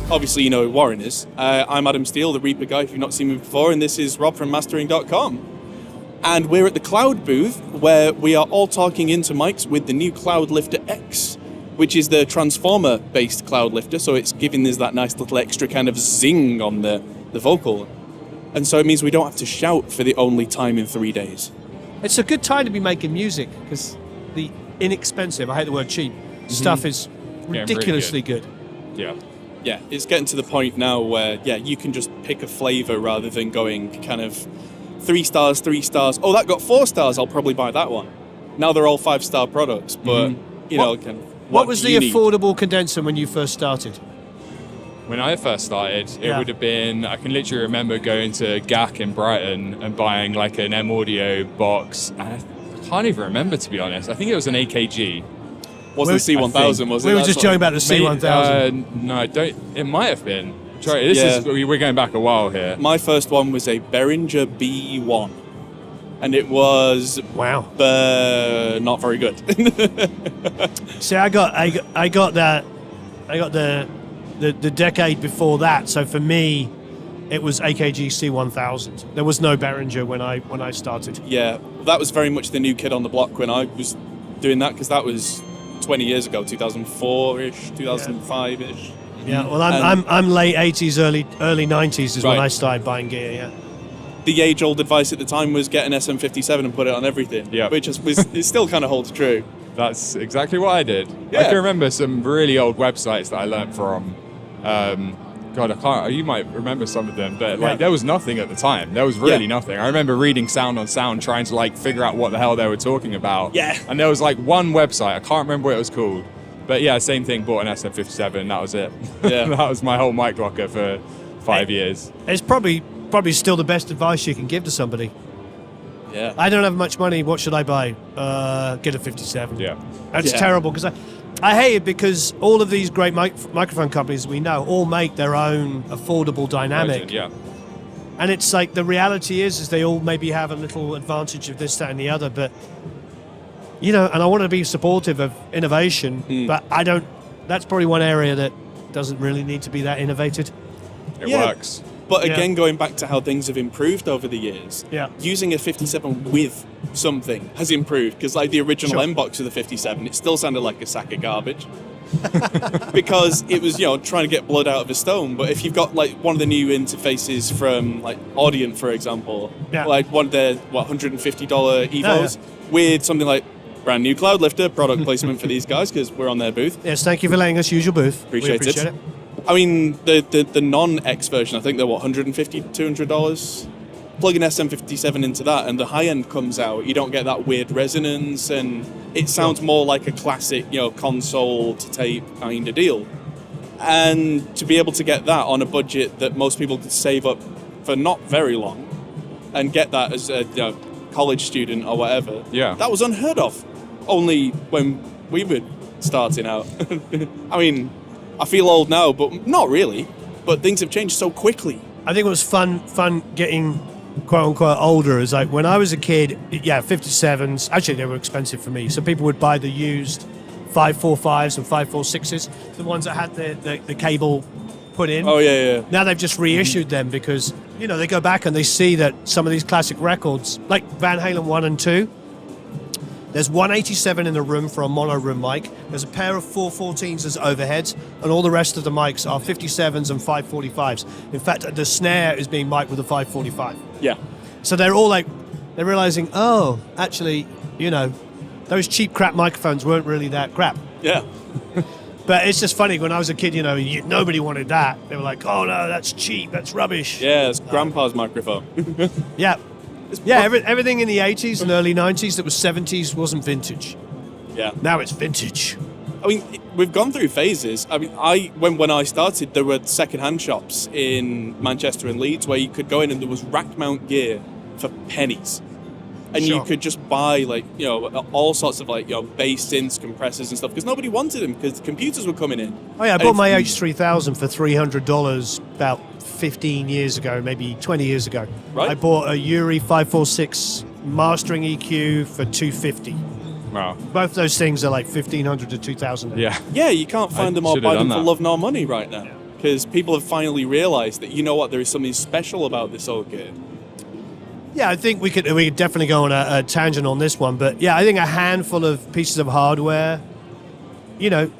obviously you know who Warren is. I'm Adam Steele, the Reaper guy, if you've not seen me before, and this is Rob from Mastering.com. And we're at the Cloud booth, where we are all talking into mics with the new Cloud Lifter X, which is the transformer-based Cloud Lifter, so it's giving us that nice little extra kind of zing on the vocal. And so it means we don't have to shout for the only time in 3 days. It's a good time to be making music, because the inexpensive, I hate the word cheap, stuff is ridiculously really good. Yeah. Yeah, it's getting to the point now where, you can just pick a flavor rather than going kind of 3 stars, 3 stars. Oh, that got 4 stars, I'll probably buy that one. Now they're all 5-star products, but, What was the affordable condenser when you first started? When I first started, it would have been, I can literally remember going to GAC in Brighton and buying like an M Audio box. And I can't even remember, to be honest. I think it was an AKG. Wasn't the C1000, was it? We were just joking about the C1000. No, I don't. It might have been. We're going back a while here. My first one was a Behringer B1. And it was not very good. See, I got the decade before that. So for me, it was AKG C1000. There was no Behringer when I started. Yeah, that was very much the new kid on the block when I was doing that, because that was 20 years ago, 2004-ish, 2005-ish. Yeah, well, I'm late 80s, early 90s is when I started buying gear. Yeah. The age-old advice at the time was get an SM57 and put it on everything, which it still kind of holds true. That's exactly what I did. Yeah. I can remember some really old websites that I learned from. God, I can't. You might remember some of them, but there was nothing at the time. There was really nothing. I remember reading Sound on Sound, trying to figure out what the hell they were talking about. Yeah. And there was one website. I can't remember what it was called, but same thing. Bought an SM57. And that was it. Yeah. That was my whole mic locker for 5 years. It's probably still the best advice you can give to somebody. Yeah. I don't have much money. What should I buy? Get a 57. Yeah. That's terrible, because I hate it, because all of these great microphone companies we know all make their own affordable dynamic. Yeah. And it's like, the reality is they all maybe have a little advantage of this, that, and the other, but and I want to be supportive of innovation, but that's probably one area that doesn't really need to be that innovated. It works. But again, going back to how things have improved over the years, using a 57 with something has improved, because the original M box of the 57, it still sounded like a sack of garbage. Because it was, trying to get blood out of a stone. But if you've got one of the new interfaces from Audient, for example, one of their $150 Evos with something like brand new Cloud Lifter, product placement for these guys, because we're on their booth. Yes, thank you for letting us use your booth. Appreciate it. I mean, the non-X version, I think they're $150, $200. Plug an SM57 into that, and the high end comes out. You don't get that weird resonance, and it sounds more like a classic, console to tape kind of deal. And to be able to get that on a budget that most people could save up for not very long, and get that as a college student or whatever, that was unheard of. Only when we were starting out. I mean, I feel old now, but not really. But things have changed so quickly. I think it was fun getting quote-unquote older. Is when I was a kid, 57s, actually they were expensive for me. So people would buy the used 545s and 546s, the ones that had the cable put in. Oh, yeah. Now they've just reissued them, because, they go back and they see that some of these classic records, like Van Halen 1 and 2, there's 187 in the room for a mono room mic. There's a pair of 414s as overheads, and all the rest of the mics are 57s and 545s. In fact, the snare is being mic'd with a 545. Yeah. So they're all they're realizing, actually, those cheap crap microphones weren't really that crap. Yeah. But it's just funny, when I was a kid, nobody wanted that. They were like, oh no, that's cheap, that's rubbish. Yeah, it's grandpa's microphone. Yeah. Everything in the 80s and early 90s that was 70s wasn't vintage. Yeah. Now it's vintage. I mean, we've gone through phases. I mean, when I started, there were second-hand shops in Manchester and Leeds where you could go in and there was rack-mount gear for pennies. And you could just buy, all sorts of, bass synths, compressors and stuff, because nobody wanted them, because the computers were coming in. Oh, yeah, I bought my H3000 for $300 about 15 years ago, maybe 20 years ago. Right. I bought a Yuri 546 mastering EQ for $250. Wow. Both those things are $1,500 to $2,000. Yeah. Yeah, you can't find them or buy them for love nor money right now. because people have finally realized that, you know what, there is something special about this old gear. Yeah, I think we could definitely go on a tangent on this one, but yeah, I think a handful of pieces of hardware, you know,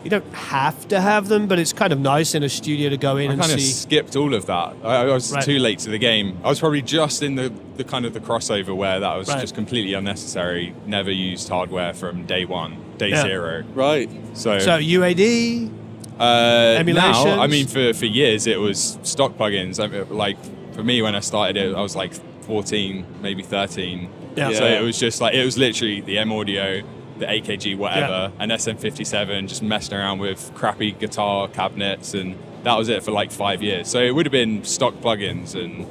you don't have to have them, but it's kind of nice in a studio to go in and see. I kind of skipped all of that. I was too late to the game. I was probably just in the kind of the crossover where that was just completely unnecessary. Never used hardware from day zero. Right. So UAD, emulations. now, I mean, for years it was stock plugins. Like for me, when I started it, I was like 14, maybe 13. Yeah. So it was just like, it was literally the M Audio, the AKG, whatever, and SM57, just messing around with crappy guitar cabinets, and that was it for like 5 years. So it would have been stock plugins, and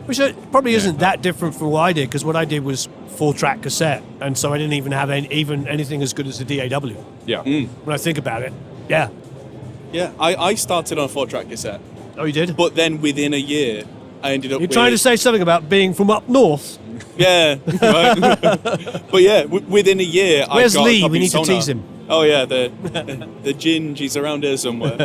which probably isn't that different from what I did, because what I did was 4-track cassette, and so I didn't even have anything as good as the DAW. yeah. When I think about it, yeah. Yeah, I started on a 4-track cassette, Oh, you did? but then within a year, I ended up You're trying to say something about being from up north? Yeah, right. But yeah, within a year, Where's I got a Lee? copy We of need to Sonar. tease him. Oh yeah, the Ginge, he's around here somewhere.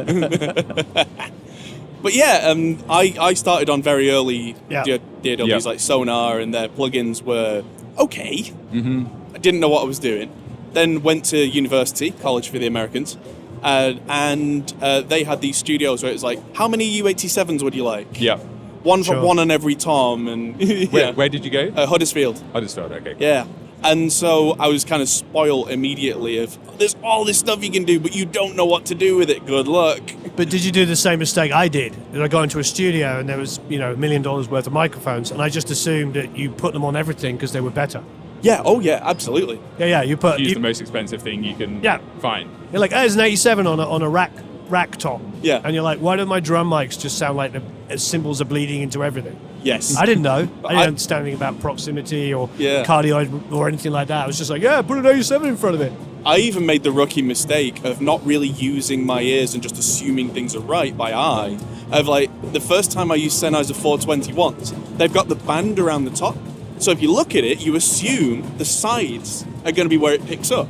But yeah, I started on very early DAWs like Sonar, and their plugins were okay. Mm-hmm. I didn't know what I was doing. Then went to university, College for the Americans, and they had these studios where it was like, how many U87s would you like? Yeah. One for one on every tom, and Where did you go? Huddersfield. Huddersfield, okay. Yeah. And so I was kind of spoiled immediately of, there's all this stuff you can do, but you don't know what to do with it. Good luck. But did you do the same mistake I did? That I got into a studio and there was, $1 million worth of microphones, and I just assumed that you put them on everything because they were better. Yeah. Oh yeah. Absolutely. Yeah. You put Use the most expensive thing you can find. You're like, there's an 87 on a rack top. Yeah. And you're like, why don't my drum mics just sound like the cymbals are bleeding into everything? Yes. I didn't know. I didn't understand anything about proximity or Yeah. cardioid or anything like that. I was just like, yeah, put an 87 in front of it. I even made the rookie mistake of not really using my ears and just assuming things are right by eye. Of like, the first time I used Sennheiser 421s, they've got the band around the top. So if you look at it, you assume the sides are going to be where it picks up.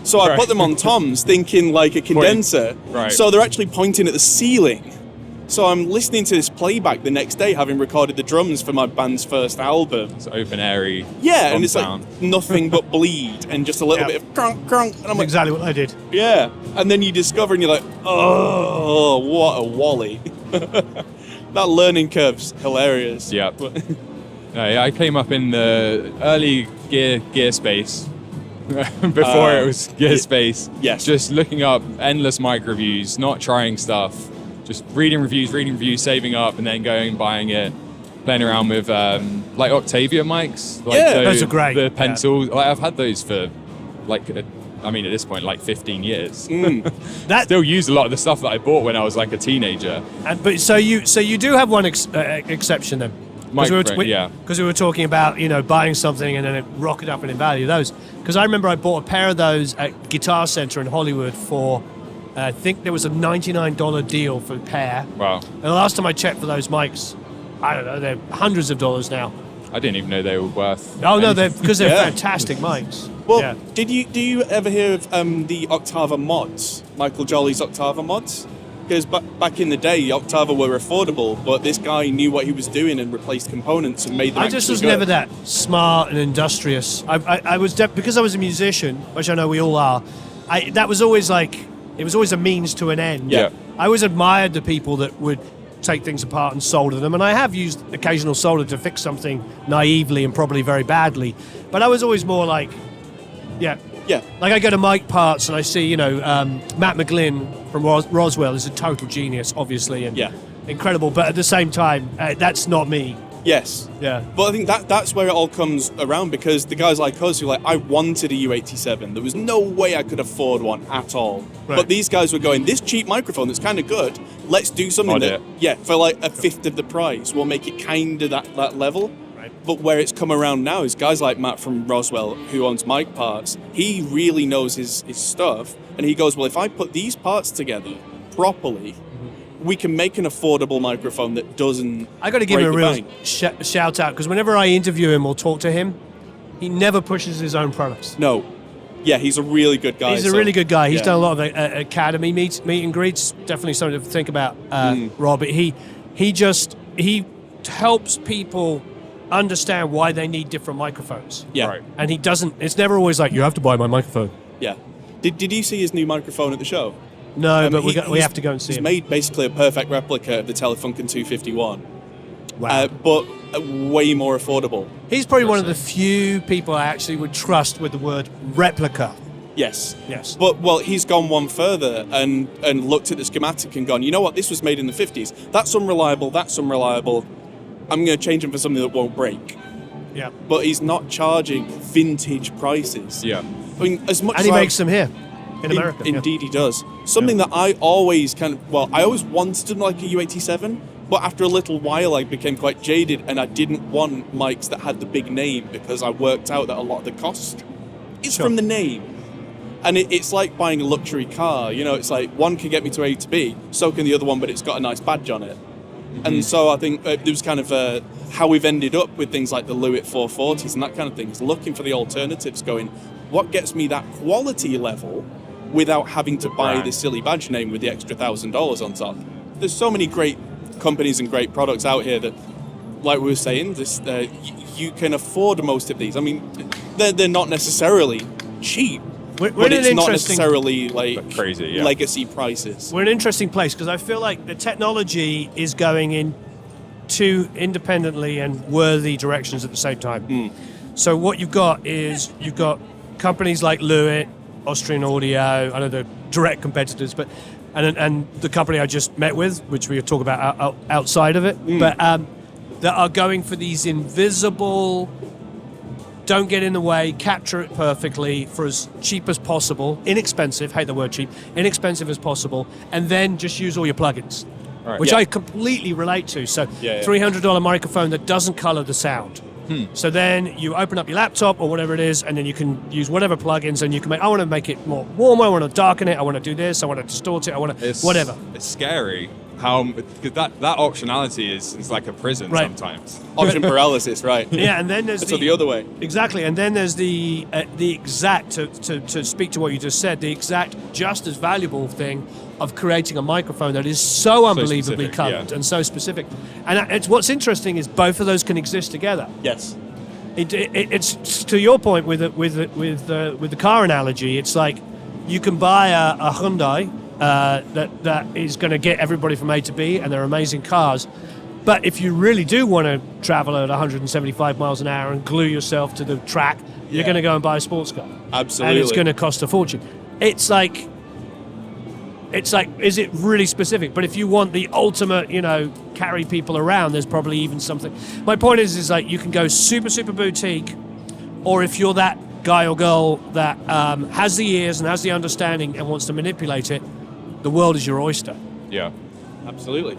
So I put them on toms thinking like a condenser. Right. So they're actually pointing at the ceiling. So I'm listening to this playback the next day, having recorded the drums for my band's first album. It's open airy. Yeah, and it's sound. like nothing but bleed and just a little bit of crunk, crunk. And I'm That's like, exactly what I did. yeah. And then you discover and you're like, oh, what a wally. That learning curve's hilarious. Yeah. I came up in the early gear space. Before it was gear space. Yes. Just looking up endless mic reviews, not trying stuff. Just reading reviews, saving up, and then going and buying it. Playing around with like Octavia mics. Like those are great. The pencils. Like, I've had those for at this point, like 15 years. Still use a lot of the stuff that I bought when I was like a teenager. But so you do have one exception then. Because we were talking about buying something and then it rocketed up in value. Those, because I remember I bought a pair of those at Guitar Center in Hollywood for I think there was a $99 deal for a pair. Wow. And the last time I checked for those mics, I don't know, they're hundreds of dollars now. I didn't even know they were worth. Oh no, because they're fantastic mics. Well, do you ever hear of the Octava mods? Michael Jolly's Octava mods? Because back in the day, Octava were affordable, but this guy knew what he was doing and replaced components and made them. I just was never that smart and industrious. I was because I was a musician, which I know we all are. That was always like, it was always a means to an end. Yeah. I always admired the people that would take things apart and solder them, and I have used occasional solder to fix something naively and probably very badly. But I was always more like, yeah. Like I go to mic parts and I see, Matt McGlynn from Roswell is a total genius, obviously, and incredible. But at the same time, that's not me. Yes. Yeah. But I think that's where it all comes around, because the guys like us who I wanted a U87. There was no way I could afford one at all. Right. But these guys were going, this cheap microphone that's kind of good, let's do something for like a fifth of the price. We'll make it kind of that level. Right. But where it's come around now is guys like Matt from Roswell, who owns Mic Parts. He really knows his stuff. And he goes, well, if I put these parts together properly, we can make an affordable microphone that doesn't. I got to give him a real shout out, because whenever I interview him or talk to him, he never pushes his own products. No. Yeah, he's a really good guy. He's a really good guy. He's yeah. done a lot of academy meet and greets. Definitely something to think about, Rob. He helps people understand why they need different microphones. Yeah. Right. And he doesn't. It's never always like you have to buy my microphone. Yeah. Did you see his new microphone at the show? No, but we have to go and see he's him. made basically a perfect replica of the Telefunken 251. Wow. But way more affordable. He's probably one of the few people I actually would trust with the word replica. Yes. Yes. But, well, he's gone one further and looked at the schematic and gone, you know what, this was made in the 50s. That's unreliable. I'm going to change them for something that won't break. Yeah. But he's not charging vintage prices. Yeah. I mean, as much And as he I- makes them here in America. Indeed, he does. Something that I always I always wanted like a U87, but after a little while I became quite jaded and I didn't want mics that had the big name because I worked out that a lot of the cost is Sure. from the name. And it's like buying a luxury car. You know, it's like one can get me to A to B, so can the other one, but it's got a nice badge on it. And so I think it was kind of how we've ended up with things like the Lewitt 440s and that kind of thing, is looking for the alternatives, going, what gets me that quality level without having to buy this silly badge name with the extra $1,000 on top. There's so many great companies and great products out here that, like we were saying, you can afford most of these. I mean, they're not necessarily cheap, We're but in it's an not interesting- necessarily like Crazy, yeah. legacy prices. We're in an interesting place because I feel like the technology is going in two independently and worthy directions at the same time. So what you've got companies like Lewitt, Austrian Audio, I know they're direct competitors, but and the company I just met with, which we'll talk about outside of it, but that are going for these invisible, don't get in the way, capture it perfectly for as cheap as possible, inexpensive, hate the word cheap, inexpensive as possible, and then just use all your plugins, Right. which Yeah. I completely relate to. So Yeah. $300 microphone that doesn't color the sound. So then you open up your laptop or whatever it is, and then you can use whatever plugins, and you can I want to make it more warmer, I want to darken it, I want to do this, I want to distort it, I want to whatever. It's scary how that optionality is like a prison Right. sometimes. Option paralysis, right? Yeah, and then there's So the other way. Exactly, and then there's the exact, to speak to what you just said, the exact just as valuable thing of creating a microphone that is so unbelievably specific, colored yeah. and so specific. And it's what's interesting is both of those can exist together. Yes. It's to your point with the car analogy. It's like you can buy a Hyundai that is going to get everybody from A to B, and they're amazing cars. But if you really do want to travel at 175 miles an hour and glue yourself to the track, you're going to go and buy a sports car. Absolutely. And it's going to cost a fortune. It's like, is it really specific? But if you want the ultimate, carry people around, there's probably even something. My point is like you can go super, super boutique, or if you're that guy or girl that has the ears and has the understanding and wants to manipulate it, the world is your oyster. Yeah. Absolutely.